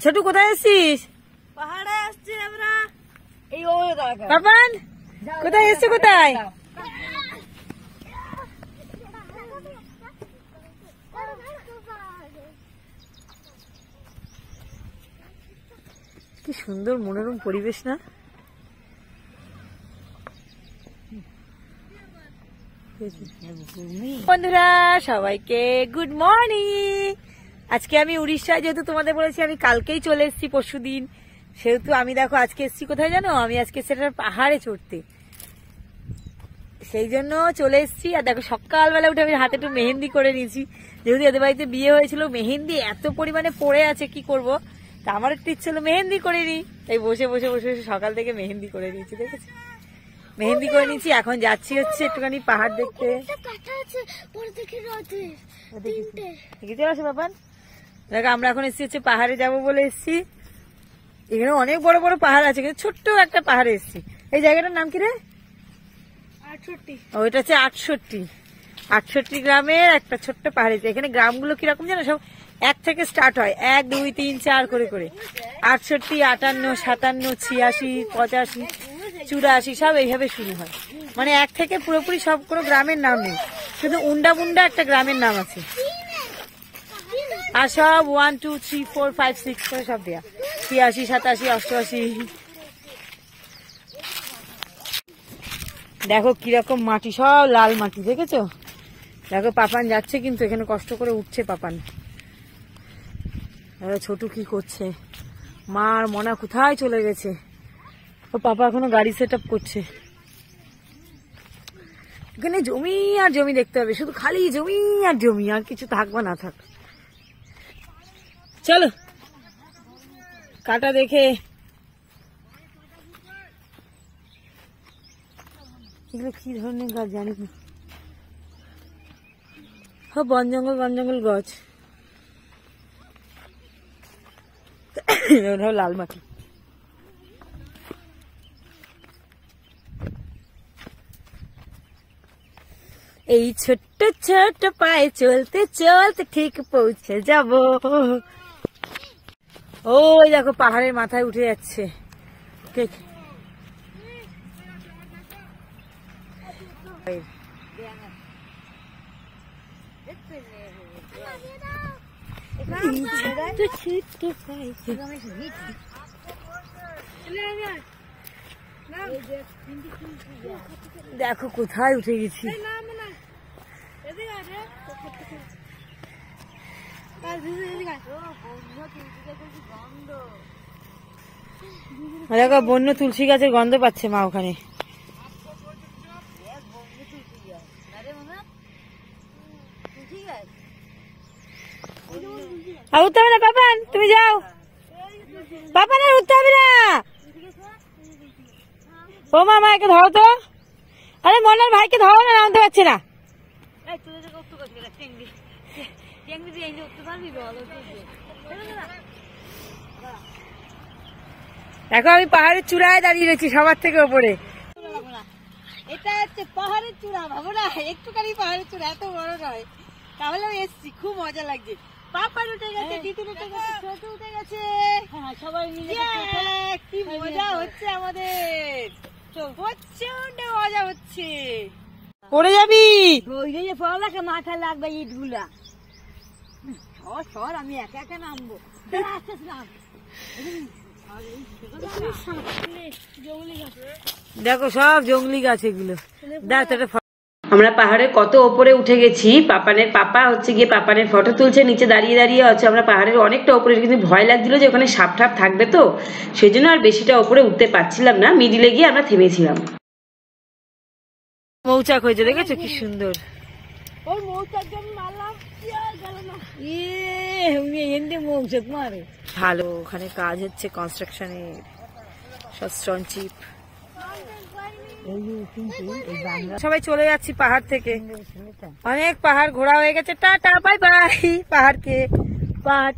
ছোটু কোথায় এসছিস? পাহাড়ে আসছি আমরা। এই পাপান কোথায় এসছে? কোথায়? কি সুন্দর মনোরম পরিবেশ না? বন্ধুরা সবাইকে গুড মর্নিং। আজকে আমি উড়িষ্যায়, যেহেতু তোমাদের বলেছি আমি কালকেই চলে এসেছি পরশুদিন, সেহেতু আমি দেখো আজকে এসেছি কোথায় জানো? আমি আজকে সেটা পাহাড়ে চড়তে, সেই জন্য চলে এসেছি। আর দেখো সকালবেলা উঠে আমি হাতে একটু মেহেন্দি করে নিয়েছি, যেহেতু এদের বাড়িতে বিয়ে হয়েছিল। মেহেন্দি এত পরিমাণে পড়ে আছে কি করব, তা আমার একটু ইচ্ছে হলো মেহেন্দি করে নিই, তাই বসে বসে বসে বসে সকাল থেকে মেহেন্দি করে নিয়েছি। দেখেছি মেহেন্দি করে নিয়েছি, এখন যাচ্ছি হচ্ছে একটুখানি পাহাড় দেখতে। বাবান দেখো আমরা এখন এসেছি হচ্ছে পাহাড়ে যাবো বলে এসেছি। এখানে অনেক বড় বড় পাহাড় আছে, কিন্তু ছোট্ট একটা পাহাড়ে এসেছি। এই জায়গাটার নাম কি রে? 68। ওইটা হচ্ছে 68 গ্রামের একটা ছোট্ট পাহাড়। এখানে গ্রামগুলো কিরকম জানো? সব 1 থেকে স্টার্ট হয়, 1 2 3 4 করে করে 68 58 57 86 85 84 সব এইভাবে শুরু হয়। মানে 1 থেকে পুরোপুরি সব কোনো গ্রামের নাম নেই, শুধু উন্ডা বুন্ডা একটা গ্রামের নাম আছে। আর সব 1 2 3 4 5 6 করে সব দেয়া, 86 87 88। দেখো কিরকম মাটি, সব লাল মাটি, দেখেছো? দেখো পাপান যাচ্ছে, কিন্তু এখানে কষ্ট করে উঠছে পাপান। ছোটু কি করছে? মার মনা কোথায় চলে গেছে? ও পাপা এখনো গাড়ি সেট আপ করছে। এখানে জমি আর জমি দেখতে হবে, শুধু খালি জমি আর জমি, আর কিছু থাক বা না থাক। চলো কাটা দেখে। এগুলো কি ধরনের গাছ জানি না, বন জঙ্গল গাছ। লাল মাটি। এই ছোট্ট ছোট্ট পায়ে চলতে চলতে ঠিক পৌঁছে যাব। ওই দেখো পাহাড়ের মাথায় উঠে যাচ্ছে। ঠিক দেখো কোথায় উঠে গেছি। দেখো বন্য তুলসী গাছের গন্ধ পাচ্ছে মা ওখানে। আর উঠতে হবে না পাপান, তুমি যাও। পাপান আর উঠতে হবে না। ও মামা একে ধরো তো। আরে মনার ভাইকে ধরো না, নামতে পারছে না। দেখো আমি পাহাড়ের চূড়ায় দাঁড়িয়ে রয়েছি, সবার থেকে ওপরে। এটা হচ্ছে পাহাড়ের চূড়া, ভাবো না একটুখানি পাহাড়ের চূড়া, এত বড় নয়। তাহলে আমি এসছি, খুব মজা লাগছে। পাপার উঠে গেছে, দিদুন উঠে গেছে, ছোট উঠে গেছে, সবাই মিলে কি মজা হচ্ছে আমাদের। প্রচন্ড মজা হচ্ছে। পড়ে যাবি, পড়ালেখা মাথায় লাগবে ইটগুলা। সর আমি একা একা নামবো। দেখো সব জঙ্গলি গাছ এগুলো। আমরা পাহাড়ে কত ওপরে উঠে গেছি। পাপানের পাপা হচ্ছে গিয়ে পাপানের ফটো তুলছে, নিচে দাঁড়িয়ে দাঁড়িয়ে আছে। আমরা পাহাড়ের অনেকটা ওপরে, কিন্তু ভয় লাগছিল যে ওখানে সাপ ঠাপ থাকবে, তো সেই জন্য আর বেশিটা ওপরে উঠতে পারছিলাম না। মিডিলে গিয়ে আমরা থেমেছিলাম। মৌচাক হয়েছে, দেখেছো কি সুন্দর। ওই মৌচাকটা আমি মারলাম, মৌচাক মারে ভালো। ওখানে কাজ হচ্ছে কনস্ট্রাকশনের, সব স্টোন চিপ। সবাই চলে যাচ্ছি পাহাড় থেকে, অনেক পাহাড় ঘোরা হয়ে গেছে। টাটা বাই বাই পাহাড়কে। পাহাড়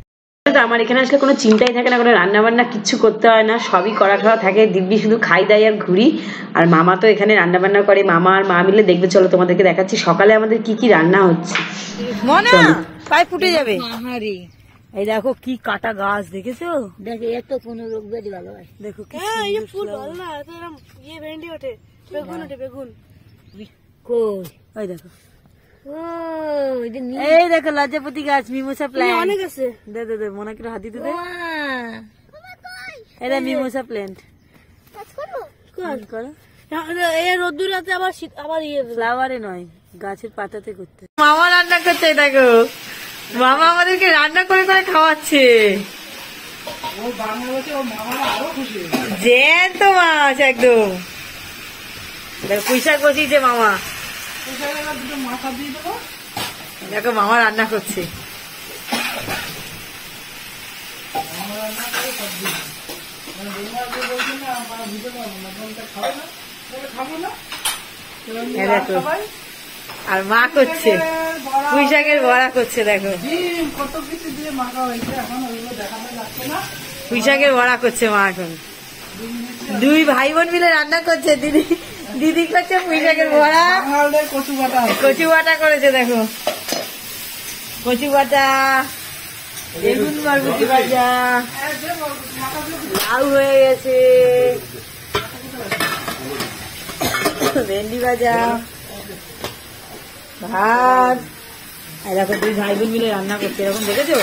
আমার এখানে আসলে কোনো চিন্তাই থাকে না, কোনো রান্না বান্না কিচ্ছু করতে হয় না, সবই করা খাওয়া থাকে। দিব্যি শুধু খাই দাই আর ঘুরি। আর মামা তো এখানে রান্না বান্না করে, মামা আর মা মিলে। দেখবে চলো তোমাদেরকে দেখাচ্ছি সকালে আমাদের কি কি রান্না হচ্ছে। পায়ে ফুটে যাবে। আহারে এই দেখো কি কাটা গাছ, দেখেছো? দেখে এত কোন রোগ ব্যাধি ভালো হয়। দেখো কি ফুল ভালো না, এত এরকম ইয়ে ভেন্ডি ওঠে, বেগুন ওঠে, বেগুন ওই দেখো, ও এই দেখো লজ্জাপতি গাছ, মিমোসা প্ল্যান্ট অনেক আছে। দে দে দে, মনে করে হাত দিতে দে। এটা মিমোসা প্ল্যান্ট করো। এই রোদ্দুর রাতে আবার আবার ইয়ে ফ্লাওয়ারে নয়, গাছের পাতাতে করতে। মামা রান্না করছে, দেখো মামা আমাদেরকে রান্না করে করে খাওয়াচ্ছে। জ্যান্ত মাছ একদম। দেখো পুঁইশাক বসিয়েছে মামা, দেখো মামা রান্না করছে। দেখো আর মা করছে পুঁইশাকের বড়া করছে, দেখো পুঁইশাকের বড়া করছে মা এখন। দুই ভাই বোন মিলে রান্না করছে, দিদি করছে পুঁইশাকের বড়া, কচু বাটা করেছে, দেখো কচু বাটা, বেগুন বরবটি ভাজা, লাউ হয়ে গেছে, ভেন্ডি ভাজা, ভাত। আর দেখো দুই ভাই বোন মিলে রান্না করছে, এরকম দেখেছো?